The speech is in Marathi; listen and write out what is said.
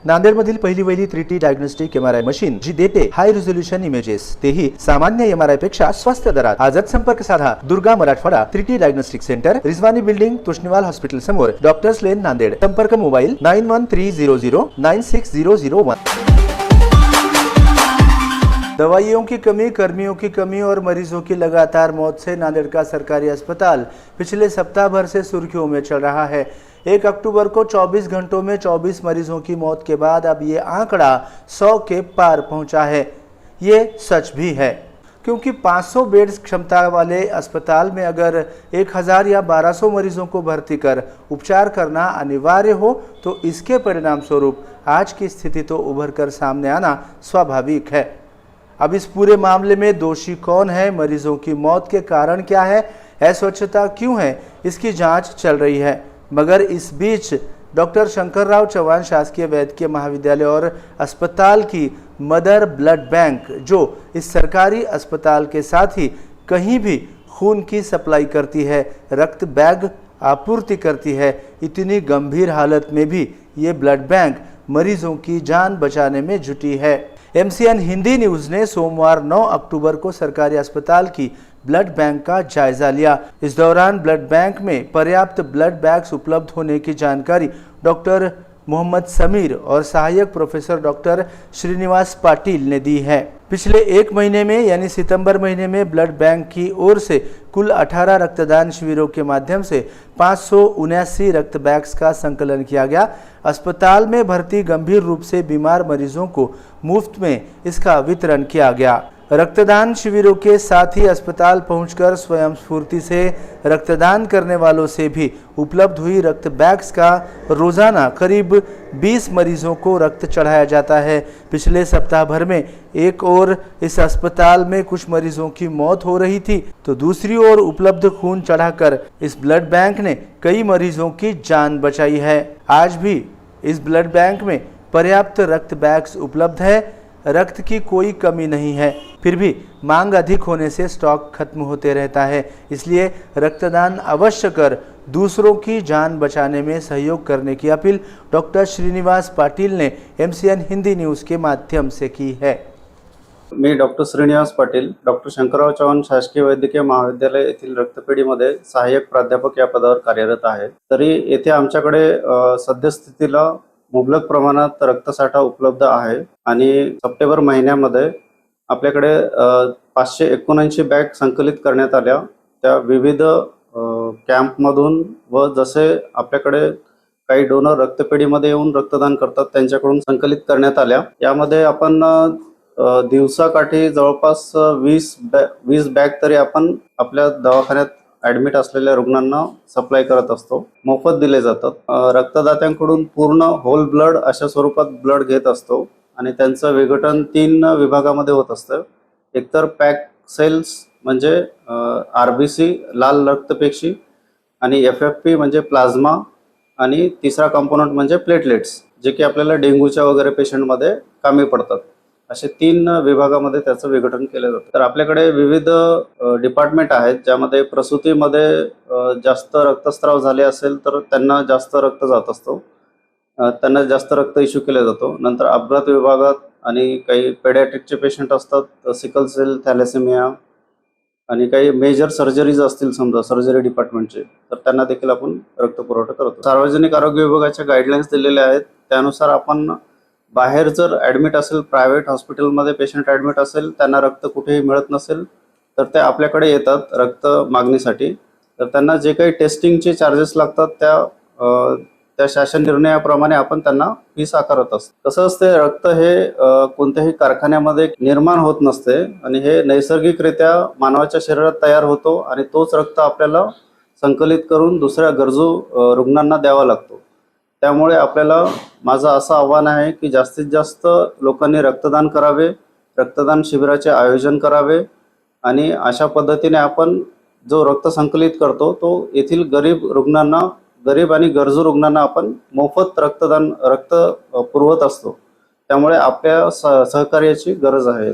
नांदेडमधील पहिली वहिली 3T डायग्नोस्टिक MRI मशीन जी देते हाय रिझोल्यूशन इमेजेस, तेही सामान्य MRI पेक्षा स्वस्त दरात। आजच संपर्क साधा Durga Marathwada 3T diagnostic centre, Rizwani building, Toshniwal hospital समोर, डॉक्टर्स लेन, नांदेड। संपर्क मोबाइल 9130096001। दवाइयों की कमी, कर्मियों की कमी और मरीजों की लगातार मौत से नांदेड़ का सरकारी अस्पताल पिछले सप्ताह भर से सुर्खियों में चल रहा है। 1 अक्टूबर को 24 घंटों में 24 मरीजों की मौत के बाद अब ये आंकड़ा 100 के पार पहुंचा है। ये सच भी है, क्योंकि 500 बेड्स क्षमता वाले अस्पताल में अगर 1000 या 1200 मरीजों को भर्ती कर उपचार करना अनिवार्य हो तो इसके परिणाम स्वरूप आज की स्थिति तो उभर कर सामने आना स्वाभाविक है। अब इस पूरे मामले में दोषी कौन है, मरीजों की मौत के कारण क्या है, अस्वच्छता क्यों है, इसकी जांच चल रही है। मगर इस बीच डॉक्टर शंकरराव चौहान शासकीय वैद्यकीय महाविद्यालय और अस्पताल की मदर ब्लड बैंक, जो इस सरकारी अस्पताल के साथ ही कहीं भी खून की सप्लाई करती है, रक्त बैग आपूर्ति करती है, इतनी गंभीर हालत में भी ये ब्लड बैंक मरीजों की जान बचाने में जुटी है। MCN हिंदी न्यूज़ ने सोमवार 9 अक्टूबर को सरकारी अस्पताल की ब्लड बैंक का जायजा लिया। इस दौरान ब्लड बैंक में पर्याप्त ब्लड बैग्स उपलब्ध होने की जानकारी डॉक्टर मोहम्मद समीर और सहायक प्रोफेसर डॉक्टर श्रीनिवास पाटिल ने दी है। पिछले 1 महीने में यानी सितंबर महीने में ब्लड बैंक की ओर से कुल 18 रक्तदान शिविरों के माध्यम से 579 रक्त बैग्स का संकलन किया गया। अस्पताल में भर्ती गंभीर रूप से बीमार मरीजों को मुफ्त में इसका वितरण किया गया। रक्तदान शिविरों के साथ ही अस्पताल पहुंचकर स्वयं स्फूर्ति से रक्तदान करने वालों से भी उपलब्ध हुई रक्त बैग्स का रोजाना करीब 20 मरीजों को रक्त चढ़ाया जाता है। पिछले सप्ताह भर में एक ओर इस अस्पताल में कुछ मरीजों की मौत हो रही थी, तो दूसरी ओर उपलब्ध खून चढ़ाकर इस ब्लड बैंक ने कई मरीजों की जान बचाई है। आज भी इस ब्लड बैंक में पर्याप्त रक्त बैग्स उपलब्ध है, रक्त की कोई कमी नहीं है। फिर भी मांग अधिक होने से स्टॉक खत्म होते रहता है, इसलिए रक्तदान अवश्य कर दूसरों की जान बचाने में सहयोग करने की अपील डॉक्टर श्रीनिवास पाटिल ने MCN हिंदी न्यूज़ के माध्यम से की है। मी डॉक्टर श्रीनिवास पाटिल, डॉक्टर शंकरराव चौहान शासकीय वैद्यकीय महाविद्यालय येथील रक्तपेढीमध्ये सहाय्यक प्राध्यापक या पदावर कार्यरत आहे। तरी येथे आमच्याकडे सद्यस्थितीला मुबलक प्रमाणात रक्तसाठा उपलब्ध आहे आणि सप्टेंबर महिन्यामध्ये आपल्याकडे 579 बॅग संकलित करण्यात आल्या। त्या विविध कॅम्पमधून व जसे आपल्याकडे काही डोनर रक्तपेढीमध्ये येऊन रक्तदान करतात त्यांच्याकडून संकलित करण्यात आल्या। यामध्ये आपण दिवसाकाठी जवळपास 20 बॅग तरी आपण आपल्या दवाखान्यात ॲडमिट असलेल्या रुग्णांना सप्लाय करत असतो। मोफत दिले जातात। रक्तदात्यांकडून पूर्ण होल ब्लड अशा स्वरूपात ब्लड घेत असतो आणि त्यांचं विघटन 3 विभागामध्ये होत असतं। एकतर पॅक सेल्स म्हणजे RBC लाल रक्तपेशी आणि FFP म्हणजे प्लाझ्मा आणि तिसरा कंपोनंट म्हणजे प्लेटलेट्स, जे की आपल्याला डेंग्यूच्या वगैरे पेशंटमध्ये कामी पडतात। असे 3 विभागामध्ये त्याचं विघटन केलं जातं। तर आपल्याकडे विविध डिपार्टमेंट आहेत, ज्यामध्ये प्रसूतीमध्ये जास्त रक्तस्राव झाले असेल तर त्यांना जास्त रक्त जात असतो, त्यांना जास्त रक्त इश्यू केला जातो। नंतर अपघात विभागात आणि काही पेडियाट्रिकचे पेशंट असतात, सिकल सेल थॅलेसेमिया आणि काही मेजर सर्जरीज असतील समजा सर्जरी डिपार्टमेंटचे, तर त्यांना देखील आपण रक्त पुरवठा करतो। सार्वजनिक आरोग्य विभागाच्या गाईडलाईन्स दिलेल्या आहेत, त्यानुसार आपण बाहेर जर ॲडमिट असेल, प्रायव्हेट हॉस्पिटलमध्ये पेशंट ॲडमिट असेल, त्यांना रक्त कुठेही मिळत नसेल तर ते आपल्याकडे येतात रक्त मागणीसाठी। तर त्यांना जे काही टेस्टिंगचे चार्जेस लागतात त्या शासन निर्णयाप्रमाणे आपण त्यांना फीस आकारत असतो। कसं असते, रक्त हे कोणत्याही कारखान्यामध्ये निर्माण होत नसते आणि हे नैसर्गिकरित्या मानवाच्या शरीरात तयार होतो आणि तोच रक्त आपल्याला संकलित करून दुसऱ्या गरजू रुग्णांना द्यावा लागतो। त्यामुळे आपल्याला माझं असं आव्हान आहे की जास्तीत जास्त लोकांनी रक्तदान करावे, रक्तदान शिबिराचे आयोजन करावे आणि अशा पद्धतीने आपण जो रक्त संकलित करतो तो येथील गरीब आणि गरजू रुग्णांना आपण मोफत रक्त पुरवत असतो। त्यामुळे आपल्या सहकार्याची गरज आहे।